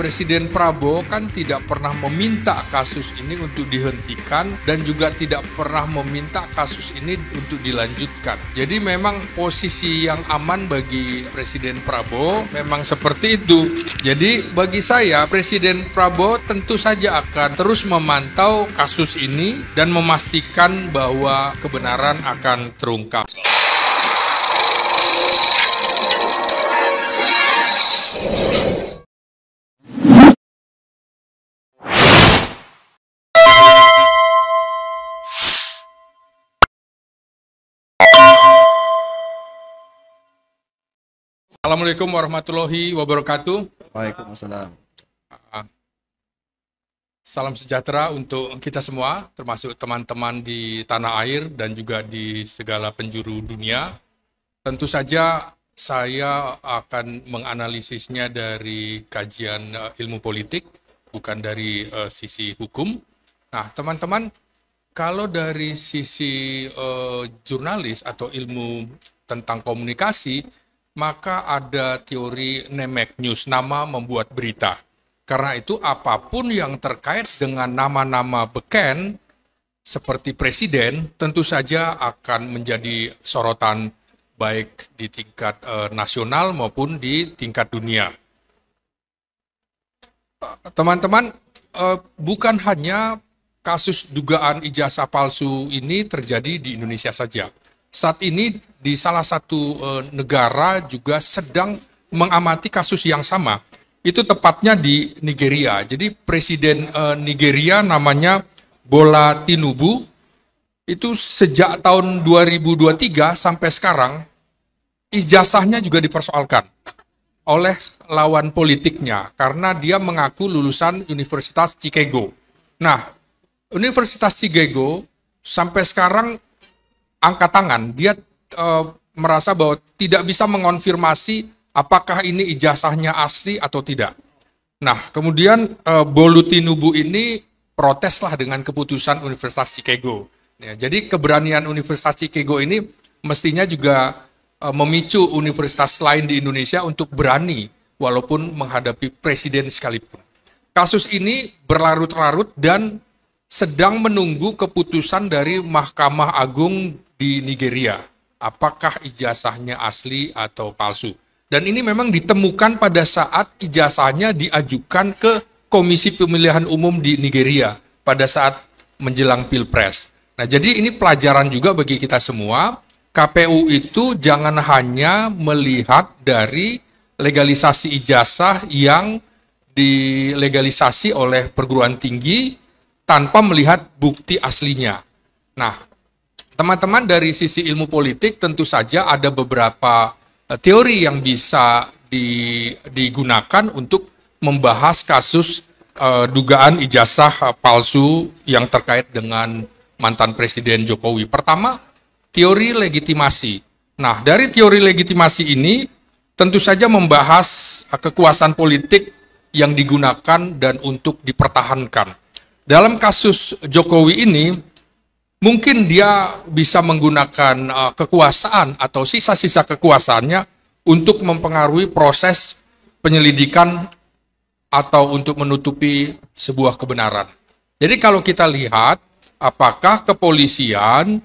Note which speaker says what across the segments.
Speaker 1: Presiden Prabowo kan tidak pernah meminta kasus ini untuk dihentikan dan juga tidak pernah meminta kasus ini untuk dilanjutkan. Jadi memang posisi yang aman bagi Presiden Prabowo memang seperti itu. Jadi bagi saya Presiden Prabowo tentu saja akan terus memantau kasus ini dan memastikan bahwa kebenaran akan terungkap. Assalamualaikum warahmatullahi wabarakatuh.
Speaker 2: Waalaikumsalam.
Speaker 1: Salam sejahtera untuk kita semua, termasuk teman-teman di tanah air dan juga di segala penjuru dunia. Tentu saja saya akan menganalisisnya dari kajian ilmu politik, bukan dari sisi hukum. Nah, teman-teman, kalau dari sisi jurnalis atau ilmu tentang komunikasi, maka ada teori name news, nama membuat berita. Karena itu apapun yang terkait dengan nama-nama beken seperti presiden tentu saja akan menjadi sorotan baik di tingkat nasional maupun di tingkat dunia. Teman-teman, bukan hanya kasus dugaan ijazah palsu ini terjadi di Indonesia saja. Saat ini di salah satu negara juga sedang mengamati kasus yang sama. Itu tepatnya di Nigeria. Jadi Presiden Nigeria namanya Bola Tinubu, itu sejak tahun 2023 sampai sekarang, ijazahnya juga dipersoalkan oleh lawan politiknya, karena dia mengaku lulusan Universitas Chicago. Nah, Universitas Chicago sampai sekarang angkat tangan, dia merasa bahwa tidak bisa mengonfirmasi apakah ini ijazahnya asli atau tidak. Nah, kemudian Bolu Tinubu ini proteslah dengan keputusan Universitas Chicago. Ya, jadi keberanian Universitas Chicago ini mestinya juga memicu universitas lain di Indonesia untuk berani walaupun menghadapi presiden sekalipun. Kasus ini berlarut-larut dan sedang menunggu keputusan dari Mahkamah Agung di Nigeria. Apakah ijazahnya asli atau palsu? Dan ini memang ditemukan pada saat ijazahnya diajukan ke Komisi Pemilihan Umum di Nigeria pada saat menjelang Pilpres. Nah, jadi ini pelajaran juga bagi kita semua. KPU itu jangan hanya melihat dari legalisasi ijazah yang dilegalisasi oleh perguruan tinggi tanpa melihat bukti aslinya. Nah, teman-teman, dari sisi ilmu politik tentu saja ada beberapa teori yang bisa digunakan untuk membahas kasus dugaan ijazah palsu yang terkait dengan mantan Presiden Jokowi. Pertama, teori legitimasi. Nah, dari teori legitimasi ini tentu saja membahas kekuasaan politik yang digunakan dan untuk dipertahankan. Dalam kasus Jokowi ini, mungkin dia bisa menggunakan kekuasaan atau sisa-sisa kekuasaannya untuk mempengaruhi proses penyelidikan atau untuk menutupi sebuah kebenaran. Jadi kalau kita lihat, apakah kepolisian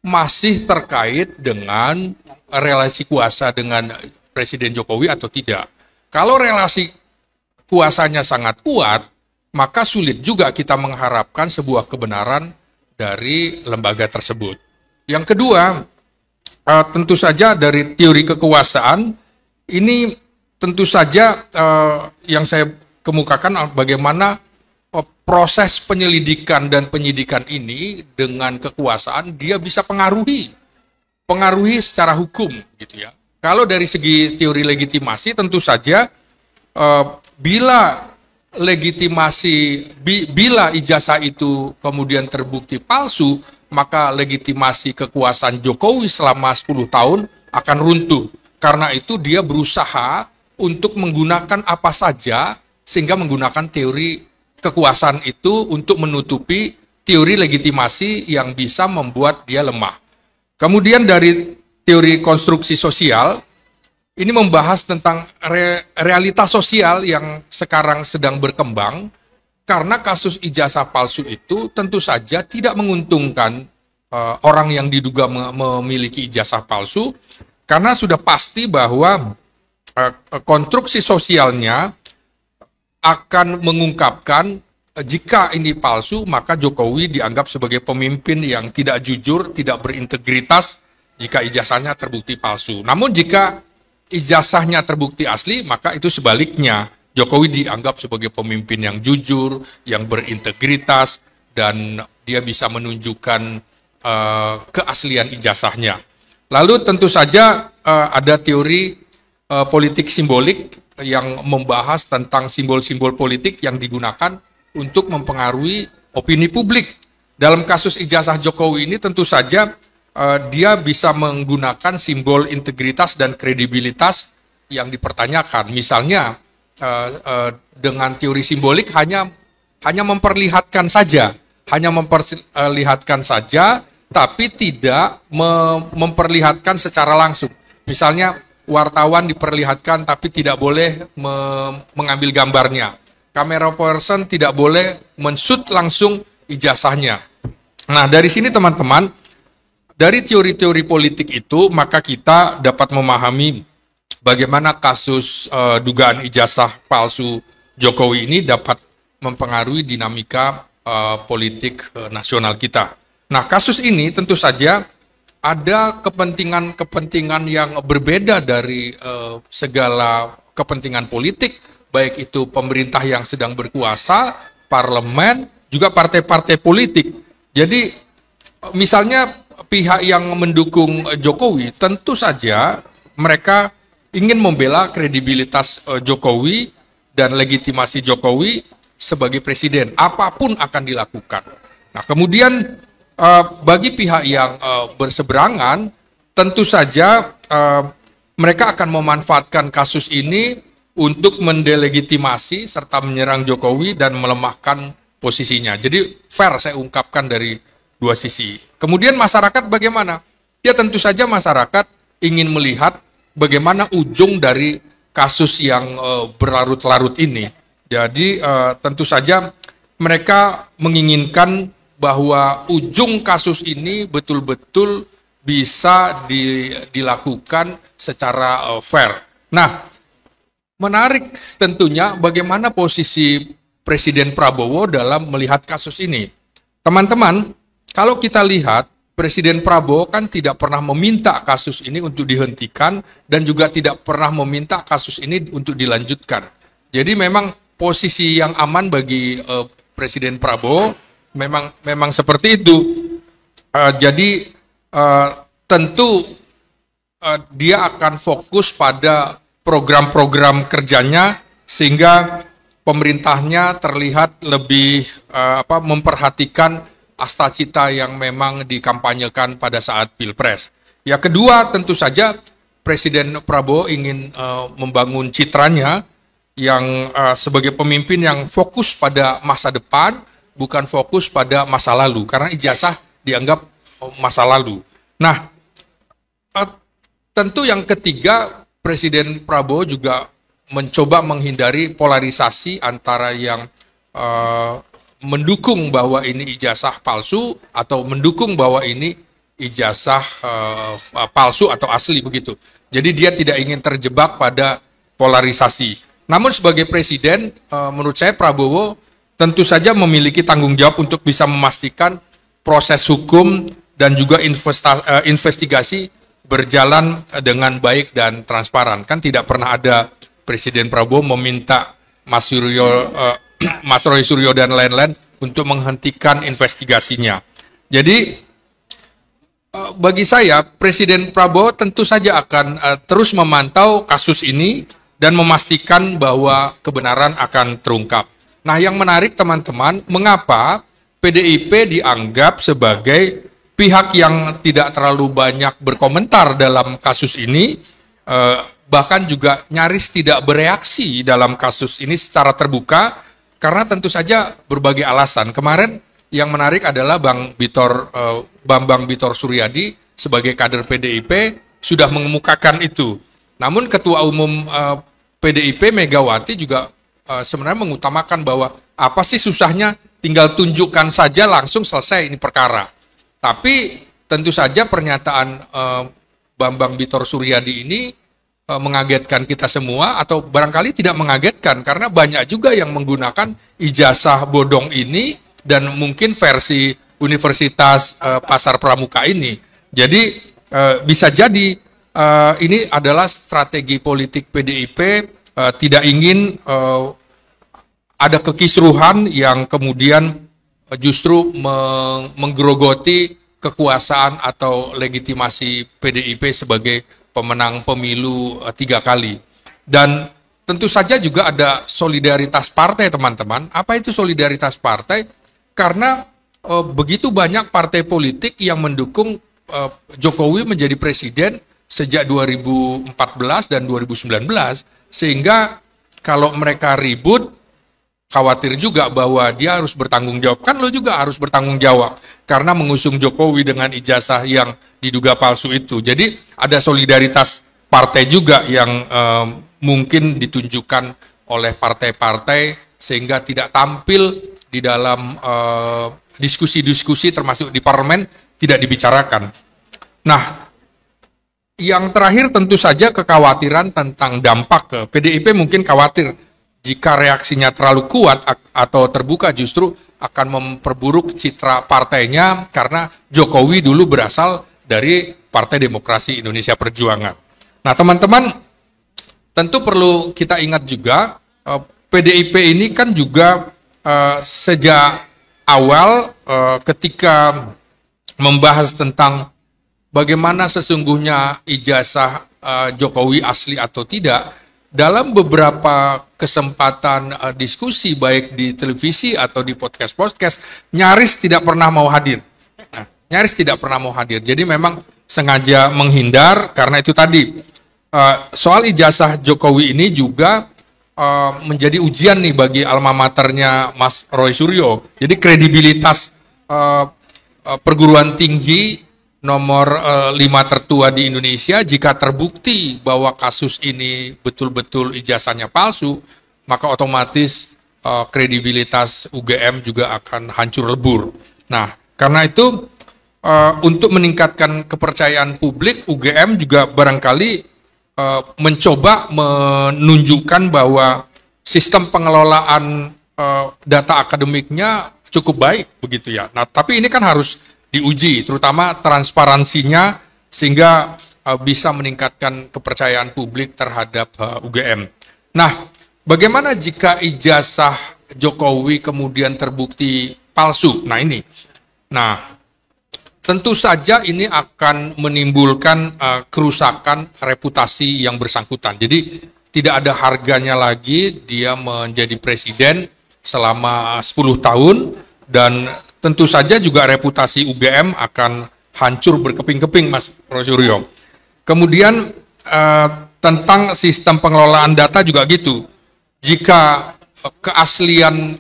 Speaker 1: masih terkait dengan relasi kuasa dengan Presiden Jokowi atau tidak? Kalau relasi kuasanya sangat kuat, maka sulit juga kita mengharapkan sebuah kebenaran dari lembaga tersebut. Yang kedua, tentu saja dari teori kekuasaan, ini tentu saja yang saya kemukakan bagaimana proses penyelidikan dan penyidikan ini dengan kekuasaan dia bisa pengaruhi secara hukum gitu ya. Kalau dari segi teori legitimasi tentu saja bila ijazah itu kemudian terbukti palsu, maka legitimasi kekuasaan Jokowi selama 10 tahun akan runtuh. Karena itu dia berusaha untuk menggunakan apa saja sehingga menggunakan teori kekuasaan itu untuk menutupi teori legitimasi yang bisa membuat dia lemah. Kemudian dari teori konstruksi sosial, Ini membahas tentang realitas sosial yang sekarang sedang berkembang, karena kasus ijazah palsu itu tentu saja tidak menguntungkan orang yang diduga memiliki ijazah palsu, karena sudah pasti bahwa konstruksi sosialnya akan mengungkapkan jika ini palsu, maka Jokowi dianggap sebagai pemimpin yang tidak jujur, tidak berintegritas jika ijazahnya terbukti palsu. Namun jika ijazahnya terbukti asli, maka itu sebaliknya. Jokowi dianggap sebagai pemimpin yang jujur, yang berintegritas, dan dia bisa menunjukkan keaslian ijazahnya. Lalu tentu saja ada teori politik simbolik yang membahas tentang simbol-simbol politik yang digunakan untuk mempengaruhi opini publik. Dalam kasus ijazah Jokowi ini tentu saja dia bisa menggunakan simbol integritas dan kredibilitas yang dipertanyakan. Misalnya dengan teori simbolik hanya memperlihatkan saja, tapi tidak memperlihatkan secara langsung. Misalnya wartawan diperlihatkan tapi tidak boleh mengambil gambarnya. Kamera person tidak boleh men-shoot langsung ijazahnya. Nah, dari sini teman-teman, dari teori-teori politik itu, maka kita dapat memahami bagaimana kasus dugaan ijazah palsu Jokowi ini dapat mempengaruhi dinamika politik nasional kita. Nah, kasus ini tentu saja ada kepentingan-kepentingan yang berbeda dari segala kepentingan politik, baik itu pemerintah yang sedang berkuasa, parlemen, juga partai-partai politik. Jadi misalnya pihak yang mendukung Jokowi, tentu saja mereka ingin membela kredibilitas Jokowi dan legitimasi Jokowi sebagai presiden, apapun akan dilakukan. Nah, kemudian bagi pihak yang berseberangan, tentu saja mereka akan memanfaatkan kasus ini untuk mendelegitimasi serta menyerang Jokowi dan melemahkan posisinya. Jadi fair saya ungkapkan dari dua sisi. Kemudian masyarakat bagaimana? Ya tentu saja masyarakat ingin melihat bagaimana ujung dari kasus yang berlarut-larut ini. Jadi tentu saja mereka menginginkan bahwa ujung kasus ini betul-betul bisa dilakukan secara fair. Nah, menarik tentunya bagaimana posisi Presiden Prabowo dalam melihat kasus ini. Teman-teman, kalau kita lihat, Presiden Prabowo kan tidak pernah meminta kasus ini untuk dihentikan dan juga tidak pernah meminta kasus ini untuk dilanjutkan. Jadi memang posisi yang aman bagi Presiden Prabowo memang seperti itu. Jadi tentu dia akan fokus pada program-program kerjanya sehingga pemerintahnya terlihat lebih memperhatikan asta cita yang memang dikampanyekan pada saat Pilpres. Ya, kedua tentu saja Presiden Prabowo ingin membangun citranya yang sebagai pemimpin yang fokus pada masa depan, bukan fokus pada masa lalu, karena ijazah dianggap masa lalu. Nah, tentu yang ketiga, Presiden Prabowo juga mencoba menghindari polarisasi antara yang mendukung bahwa ini ijazah palsu atau mendukung bahwa ini ijazah palsu atau asli begitu. Jadi dia tidak ingin terjebak pada polarisasi. Namun sebagai presiden, menurut saya Prabowo tentu saja memiliki tanggung jawab untuk bisa memastikan proses hukum dan juga investigasi berjalan dengan baik dan transparan. Kan tidak pernah ada Presiden Prabowo meminta Mas Roy Suryo dan lain-lain untuk menghentikan investigasinya. Jadi bagi saya Presiden Prabowo tentu saja akan terus memantau kasus ini dan memastikan bahwa kebenaran akan terungkap. Nah, yang menarik teman-teman, mengapa PDIP dianggap sebagai pihak yang tidak terlalu banyak berkomentar dalam kasus ini, bahkan juga nyaris tidak bereaksi dalam kasus ini secara terbuka, karena tentu saja berbagai alasan. Kemarin yang menarik adalah Bambang Bitor Suryadi sebagai kader PDIP sudah mengemukakan itu. Namun Ketua Umum PDIP Megawati juga sebenarnya mengutamakan bahwa apa sih susahnya, tinggal tunjukkan saja langsung selesai ini perkara. Tapi tentu saja pernyataan Bambang Bitor Suryadi ini mengagetkan kita semua, atau barangkali tidak mengagetkan karena banyak juga yang menggunakan ijazah bodong ini dan mungkin versi Universitas Pasar Pramuka ini. Jadi bisa jadi ini adalah strategi politik PDIP, tidak ingin ada kekisruhan yang kemudian justru menggerogoti kekuasaan atau legitimasi PDIP sebagai pemenang pemilu 3 kali. Dan tentu saja juga ada solidaritas partai, teman-teman. Apa itu solidaritas partai? Karena begitu banyak partai politik yang mendukung Jokowi menjadi presiden sejak 2014 dan 2019, sehingga kalau mereka ribut, khawatir juga bahwa dia harus bertanggung jawab. Kan lo juga harus bertanggung jawab karena mengusung Jokowi dengan ijazah yang diduga palsu itu. Jadi ada solidaritas partai juga yang mungkin ditunjukkan oleh partai-partai sehingga tidak tampil di dalam diskusi-diskusi termasuk di parlemen tidak dibicarakan. Nah, yang terakhir tentu saja kekhawatiran tentang dampak ke PDIP. Mungkin khawatir jika reaksinya terlalu kuat atau terbuka justru akan memperburuk citra partainya karena Jokowi dulu berasal dari Partai Demokrasi Indonesia Perjuangan. Nah, teman-teman, tentu perlu kita ingat juga PDIP ini kan juga sejak awal ketika membahas tentang bagaimana sesungguhnya ijazah Jokowi asli atau tidak, dalam beberapa kesempatan diskusi baik di televisi atau di podcast-podcast, nyaris tidak pernah mau hadir. Nah, nyaris tidak pernah mau hadir. Jadi memang sengaja menghindar karena itu tadi. Soal ijazah Jokowi ini juga menjadi ujian nih bagi alma maternya Mas Roy Suryo. Jadi kredibilitas perguruan tinggi nomor 5 tertua di Indonesia, jika terbukti bahwa kasus ini betul-betul ijazahnya palsu, maka otomatis kredibilitas UGM juga akan hancur lebur. Nah, karena itu untuk meningkatkan kepercayaan publik, UGM juga barangkali mencoba menunjukkan bahwa sistem pengelolaan data akademiknya cukup baik begitu ya. Nah, tapi ini kan harus diuji, terutama transparansinya sehingga bisa meningkatkan kepercayaan publik terhadap UGM. Nah, bagaimana jika ijazah Jokowi kemudian terbukti palsu? Nah ini, tentu saja ini akan menimbulkan kerusakan reputasi yang bersangkutan. Jadi tidak ada harganya lagi dia menjadi presiden selama 10 tahun dan tentu saja juga reputasi UGM akan hancur berkeping-keping, Mas Rosuryo. Kemudian tentang sistem pengelolaan data juga gitu. Jika keaslian,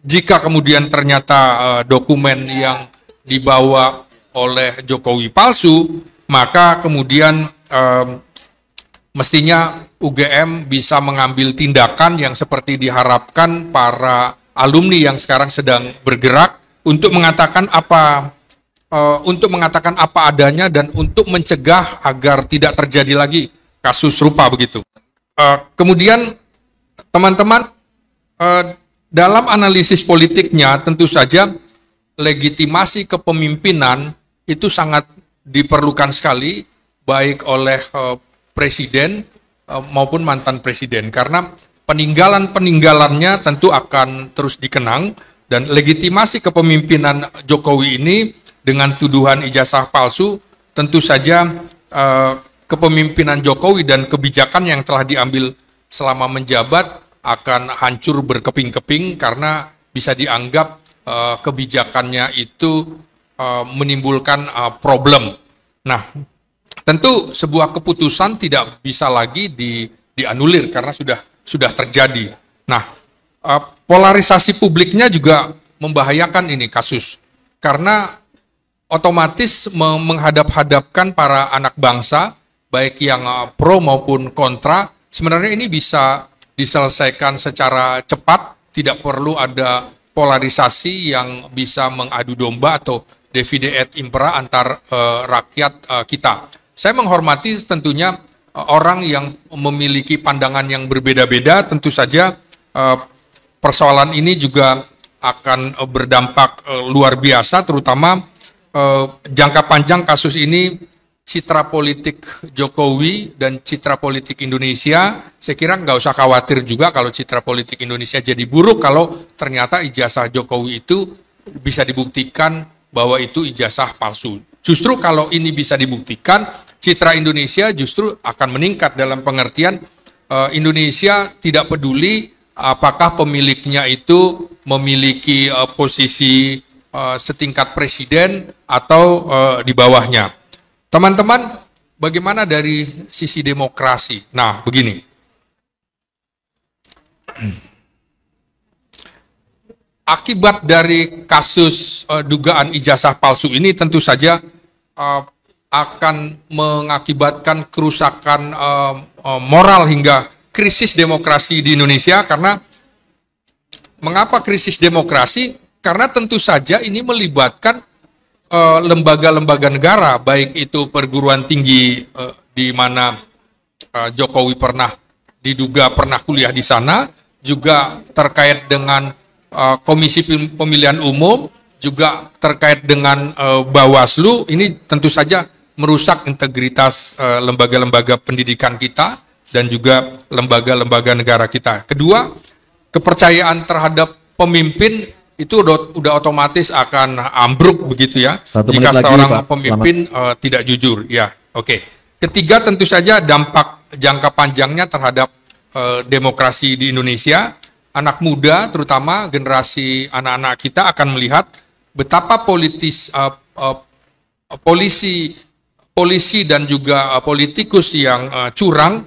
Speaker 1: jika kemudian ternyata dokumen yang dibawa oleh Jokowi palsu, maka kemudian mestinya UGM bisa mengambil tindakan yang seperti diharapkan para alumni yang sekarang sedang bergerak untuk mengatakan apa adanya dan untuk mencegah agar tidak terjadi lagi kasus serupa begitu. Kemudian teman-teman, dalam analisis politiknya tentu saja legitimasi kepemimpinan itu sangat diperlukan sekali baik oleh presiden maupun mantan presiden karena peninggalannya tentu akan terus dikenang dan legitimasi kepemimpinan Jokowi ini dengan tuduhan ijazah palsu tentu saja kepemimpinan Jokowi dan kebijakan yang telah diambil selama menjabat akan hancur berkeping-keping karena bisa dianggap kebijakannya itu menimbulkan problem. Nah, tentu sebuah keputusan tidak bisa lagi dianulir karena sudah terjadi. Nah, polarisasi publiknya juga membahayakan ini kasus. Karena otomatis menghadap-hadapkan para anak bangsa baik yang pro maupun kontra. Sebenarnya ini bisa diselesaikan secara cepat, tidak perlu ada polarisasi yang bisa mengadu domba atau divide et impera antar rakyat kita. Saya menghormati tentunya orang yang memiliki pandangan yang berbeda-beda. Tentu saja persoalan ini juga akan berdampak luar biasa, terutama jangka panjang kasus ini. Citra politik Jokowi dan citra politik Indonesia, saya kira nggak usah khawatir juga kalau citra politik Indonesia jadi buruk kalau ternyata ijazah Jokowi itu bisa dibuktikan bahwa itu ijazah palsu. Justru kalau ini bisa dibuktikan, citra Indonesia justru akan meningkat dalam pengertian Indonesia tidak peduli apakah pemiliknya itu memiliki posisi setingkat presiden atau di bawahnya. Teman-teman, bagaimana dari sisi demokrasi? Nah, begini. Akibat dari kasus dugaan ijazah palsu ini tentu saja akan mengakibatkan kerusakan moral hingga krisis demokrasi di Indonesia. Karena mengapa krisis demokrasi? Karena tentu saja ini melibatkan lembaga-lembaga negara, baik itu perguruan tinggi di mana Jokowi diduga pernah kuliah di sana, juga terkait dengan Komisi Pemilihan Umum, juga terkait dengan Bawaslu. Ini tentu saja merusak integritas lembaga-lembaga pendidikan kita dan juga lembaga-lembaga negara kita. Kedua, kepercayaan terhadap pemimpin itu udah otomatis akan ambruk begitu ya, jika seorang pemimpin tidak jujur. Ya, oke. Ketiga, tentu saja dampak jangka panjangnya terhadap demokrasi di Indonesia. Anak muda, terutama generasi anak-anak kita akan melihat betapa polisi dan juga politikus yang curang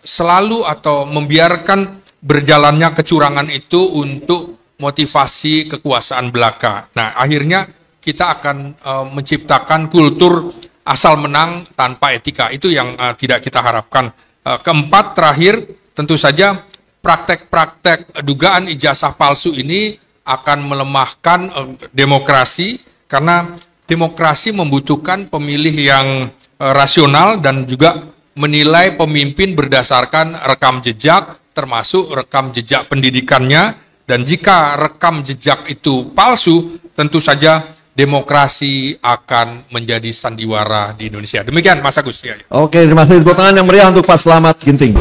Speaker 1: selalu atau membiarkan berjalannya kecurangan itu untuk motivasi kekuasaan belaka. Nah, akhirnya kita akan menciptakan kultur asal menang tanpa etika. Itu yang tidak kita harapkan. Keempat, terakhir, tentu saja praktek-praktek dugaan ijazah palsu ini akan melemahkan demokrasi, karena demokrasi membutuhkan pemilih yang rasional dan juga menilai pemimpin berdasarkan rekam jejak, termasuk rekam jejak pendidikannya. Dan jika rekam jejak itu palsu, tentu saja demokrasi akan menjadi sandiwara di Indonesia. Demikian Mas Agus. Ya.
Speaker 2: Oke, terima kasih. Tepuk tangan yang meriah untuk Pak Slamet Ginting.